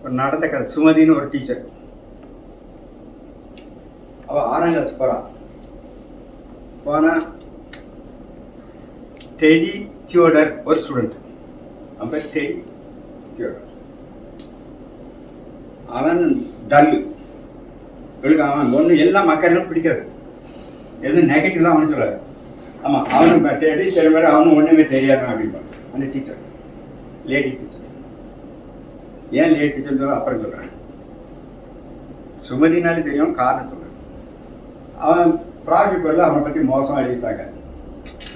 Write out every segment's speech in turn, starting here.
ஒரு நடந்த கதை. சுமதின்னு ஒரு டீச்சர், அவள் 6ஆம் கிளாஸ் போனா டெடி தியோடர் ஒரு ஸ்டூடெண்ட். அவன் பேர் டெடி தியோடர். அவன் டல்லு, அவன் ஒன்று எல்லாம் மக்களும் பிடிக்காது, எதுவும் நெகட்டிவ் தான் அவனு சொல்லாது. ஆமாம், அவனு டெடி தெரியும், அவனும் ஒன்றுமே தெரியாது அப்படின்பான் அந்த டீச்சர், லேடி டீச்சர். ஏன் லேடி டீச்சர் சொல்ல அப்புறம் சொல்கிறேன். சுமதினாலே தெரியும், காரணம் சொல்கிறேன். அவன் ப்ராஜெக்ட் வரல, அவனை பற்றி மோசமாக எழுதிட்டாங்க.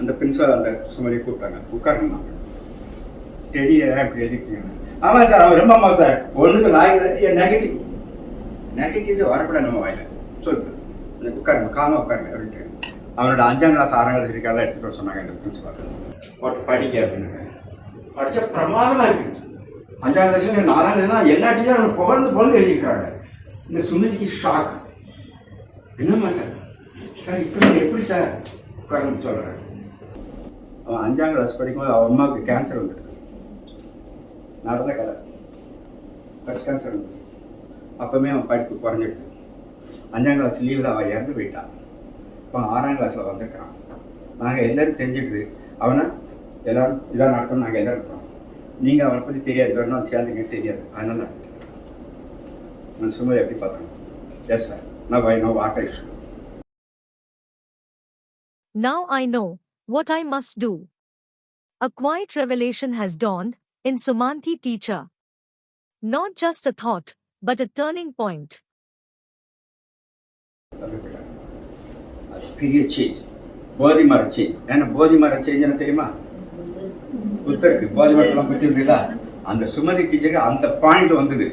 அந்த பிரின்சிபல் அந்த சுமதி கூப்பிட்டாங்க, உட்காருங்க, டெடியை இப்படி எழுதிட்டீங்க. ஆமாம் சார், அவன் ரொம்ப மோசம் சார், ஒன்றுக்கு லாய்க்கு நெகட்டிவ் நெகட்டிவ்ஸ் வரக்கூடாது நம்ம வாயில. சொல்லுங்க, உட்காருங்க, காமாக உட்காருங்க அப்படின்ட்டு அவனோட 5ஆம் கிளாஸ் 6ஆம் கிளாஸ் இருக்காலாம் எடுத்துகிட்டு வர சொன்னாங்க இந்த பிரின்சிபால். போட்டு படிக்க அப்படின்னு படித்தா பிரமாதமாக இருக்குது. 5ஆம் கிளாஸ் 4ஆம் கிளாஸ் எல்லா டீச்சரும் புகழ்ந்து எழுதிக்கிறாங்க. இந்த சுமதிக்கு ஷாக். என்னம்மா சார், சார் இப்போ எப்படி சார் உட்காரன்னு சொல்கிறேன். அவன் 5ஆம் கிளாஸ் படிக்கும்போது அவன் அம்மாவுக்கு கேன்சர் வந்துடுது. நடந்த கதை, ஃபர்ஸ்ட் கேன்சர் வந்துடுது. அப்போவுமே அவன் படிப்பு குறைஞ்சிடுது. 5ஆம் கிளாஸ் லீவில் அவன் இறந்து போயிட்டான். இப்போ 6ஆம் கிளாஸில் வந்திருக்கிறான். நாங்கள் எல்லோரும் தெரிஞ்சுக்கிது அவனை எல்லோரும் இதாக நடத்தணும். நாங்கள் எல்லோரும் இருக்கோம், நீங்கள் அவனை பற்றி தெரியாது, வரணும் சேர்ந்துங்க தெரியாது, அதனால நான் சும்மா எப்படி பார்த்தேன். Yes sir, now I know what I should. Now I know what I must do. A quiet revelation has dawned in Sumanthi teacher. Not just a thought, but a turning point. பெரிய change, போதி மர change. ஏன்னா போதி மர change என்ன தெரியுமா? புத்தருக்கு போதி மரத்தெல்லாம் புத்திருந்தீங்களா? அந்த சுமதி டீச்சருக்கு அந்த பாயிண்ட் வந்தது.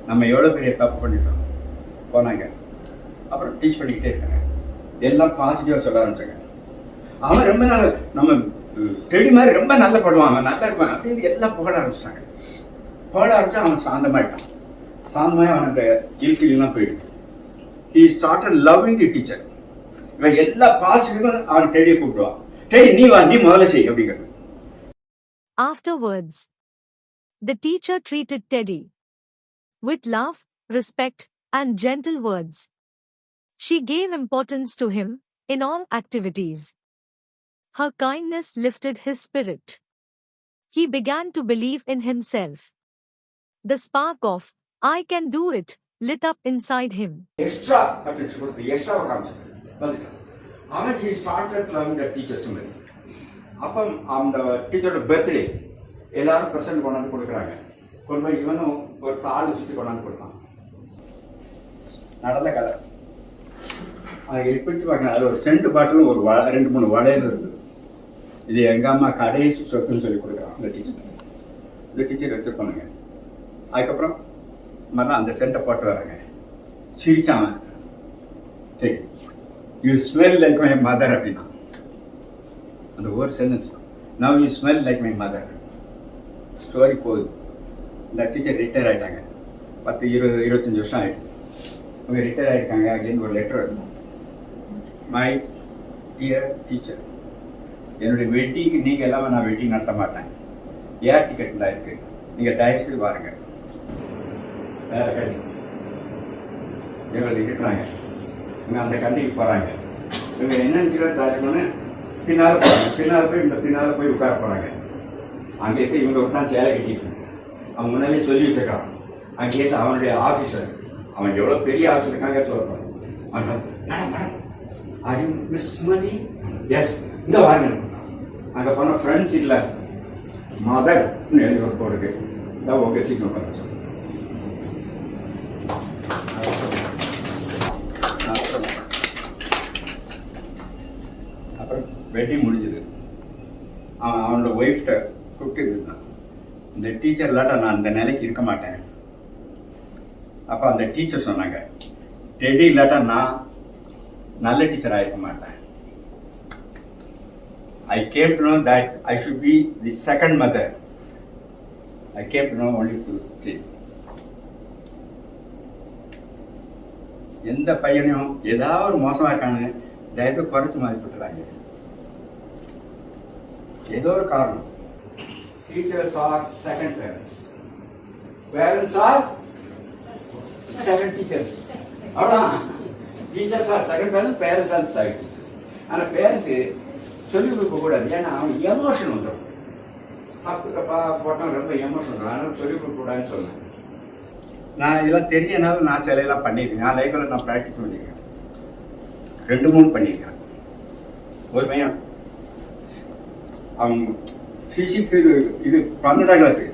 நம்ம எவ்வளோ பெரிய தப்பு பண்ணிட்டோம். போனாங்க, அப்புறம் டீச் பண்ணிக்கிட்டே இருக்காங்க. எல்லாம் பாசிட்டிவாக சொல்ல ஆரம்பிச்சாங்க. அவன் ரொம்ப நல்ல, நம்ம டெடி மாதிரி ரொம்ப நல்ல படுவான், அவன் நல்லா இருப்பான் அப்படின்னு எல்லாம் புகழ ஆரம்பிச்சிட்டாங்க. புகழ ஆரம்பிச்சா அவன் சாந்தமாயிட்டான். சாந்தமாக அவன் அந்த இல்கிலாம் போயிடுது. He started loving the teacher. இவன் எல்லா பாசிட்டிவும் அவன் டெடியை கூப்பிடுவான். டெடி நீ வா, நீ முதல்ல செய் அப்படிங்கிறது. Afterwards, the teacher treated Teddy with love, respect, and gentle words. She gave importance to him in all activities. Her kindness lifted his spirit. He began to believe in himself. The spark of "I can do it" lit up inside him. Extra அவன் he started loving the teachers. அப்போ அந்த டீச்சரோட birthday எல்லாரும் present கொண்டாந்து கொடுக்குறாங்க. கொண்டு போய் இவனும் ஒரு தாள் சுற்றி கொண்டாந்து கொடுத்தான். நடந்த கதை அதை பிடிச்சு பார்க்கணும். அது ஒரு சென்ட் பாட்டிலும் ஒரு 2-3 வளையல் இருக்குது. இது எங்கள் அம்மா கடைசி சொத்துன்னு சொல்லி கொடுக்குறான் இந்த டீச்சர். இந்த டீச்சர் எடுத்துக்கோனுங்க. அதுக்கப்புறம் மறுநாள் அந்த சென்ட்டை போட்டு வராங்க. சிரிச்சான். சரி, you smell like my mother அப்படின்னா அந்த ஒரு sentence. Now you smell like my mother. Story போகுது. இந்த டீச்சர் ரிட்டையர் ஆகிட்டாங்க. 10-20-25 வருஷம் ஆகிடுது. அவங்க ரிட்டையர் ஆகிருக்காங்க. அகெயின் ஒரு லெட்டர் இருக்கும். மை டியர் டீச்சர், என்னுடைய வெட்டிங்கு நீங்கள் எல்லாம் நான் வெட்டிங் நடத்த மாட்டேன். ஏர் டிக்கெட் தான் இருக்குது, நீங்கள் தயவுசெய்து பாருங்க. வேறு கண்டி இவங்களுக்கு இருக்கிறாங்க. இவங்க அந்த கண்டிக்கு போகிறாங்க. இவங்க என்னென்னு சொல்லி தாரிக்கணும்னு பின்னால் போகிறாங்க. பின்னால் போய் இந்த பின்னால் போய் உட்கார போகிறாங்க. அங்கே இருக்க இவங்க ஒரு தான் சேலை கட்டிட்டு அவன் முன்னாலே சொல்லி வச்சுருக்கான். அங்கே இருக்க அவனுடைய ஆஃபீஸர், அவன் எவ்வளோ பெரிய ஆஃபீஸர் இருக்காங்க சொல்கிறான். மேடம் மேடம் அது மிஸ் சுமதி, எஸ் இந்த வாங்க. அங்கே போனால் ஃப்ரெண்ட்ஸ் இல்லை மதர் எழுதி ஒரு போடுக்கு இதான் உங்கள் சீக்கிரம் பண்ண சொல்லு. அப்புறம் வெட்டிங் முடிஞ்சது. அவனோட ஒய்ஃப்கிட்ட கூப்பிட்டு இருந்தான். இந்த டீச்சர் இல்லாட்டா நான் இந்த நிலைக்கு இருக்க மாட்டேன். அப்போ அந்த டீச்சர் சொன்னாங்க, டெடி இல்லாட்டா நான் நல்ல டீச்சர் ஆகிருக்க மாட்டேன். I came to know that I should be the second mother. I came to know only to see. எந்த பையனையும் ஏதாவது ஒரு மோசமாக இருக்காங்க தயவுசெய்து குறைச்சி மாதிரி கொடுத்துறாங்க. ஏதோ ஒரு காரணம். Teachers are second parents. Parents are 7 teachers அவ்வளோதான். Teachers are second parents, parents are side teachers. ஆனால் பேரண்ட்ஸு சொல்லிக் கொடுக்கக்கூடாது, ஏன்னா அவன் எமோஷன் வந்துடும். அப்பா போட்டால் ரொம்ப எமோஷன் வந்துடும், அதனால் சொல்லிக் கொடுக்கக்கூடாதுன்னு சொன்னேன். நான் இதெல்லாம் தெரியனால நான் சிலையெல்லாம் பண்ணியிருக்கேன். நான் லைஃப்பில் நான் ப்ராக்டிஸ் பண்ணியிருக்கேன், 2-3 பண்ணியிருக்கேன். ஒரு பையன் அவன் ஃபிசிக்ஸ் இது 12ஆம் கிளாஸு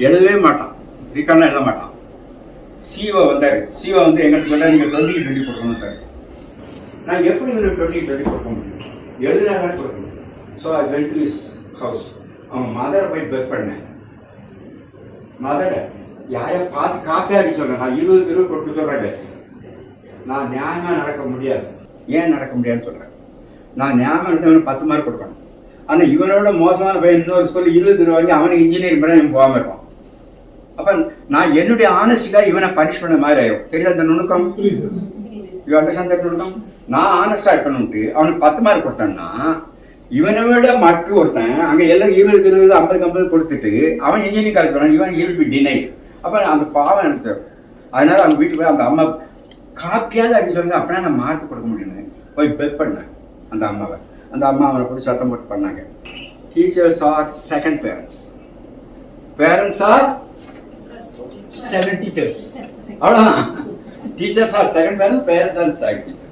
எழுதவே மாட்டான், ரீகால்லாம் எழுத மாட்டான். சிஓ வந்தார். சிஓ வந்து எங்களுக்கு சொன்னால் நீங்கள் 20 கொடுக்கணும். நான் எப்படி உங்களுக்கு 20 கொடுக்க முடியும்? எழுதினா தான் கொடுக்க முடியும். So I went to his house. அவன் மதரை போய் பெக் பண்ணேன். மதரை யாரையா பார்த்து காப்பி அடிக்க சொன்னேன். நான் 20 கொடுக்க சொல்கிறேன். நான் நியாயமாக நடக்க முடியாது. ஏன் நடக்க முடியாதுன்னு சொல்கிறேன். நான் நியாயமாக நடத்தவனுக்கு 10 மார்க் கொடுக்கணும். ஆனால் இவனோட மோசமான பையன் இன்னொரு ஸ்கூலில் 20 வாங்கி அவனுக்கு இன்ஜினியரிங் பண்ண இவன் போகாமல் இருப்பான். அப்போ நான் என்னுடைய ஆனஸ்டிக்காக இவனை பனிஷ் பண்ண மாதிரி ஆயிடும். தெரியாது அந்த நுணுக்கம்? யூ அண்டர்ஸ்டாண்ட் தட் நுணுக்கம்? நான் ஆனஸ்டாக இருக்கணும்ட்டு அவனுக்கு 10 மார்க் கொடுத்தான்னா இவனை விட மார்க்கு ஒருத்தன் அங்கே எல்லாம் 20, 50 கொடுத்துட்டு அவன் இன்ஜினியரிங் காலேஜ் போனான். இவன் ஈல் பி டினை. அப்போ அந்த பாவம் எனக்கு அதனால அவங்க வீட்டுக்கு போய் அந்த அம்மா காப்பியாவது அடிக்க சொல்லுங்க, அப்படின்னா நான் மார்க் கொடுக்க முடியும்னு போய் பெக் பண்ணேன் அந்த அம்மாவை. அந்த அம்மா அவனை போய் சத்தம் போட்டு பண்ணாங்க. Teachers are second parents, parents are 7 teachers. அவ்வளோதான். Teachers are second parents, parents are side teachers.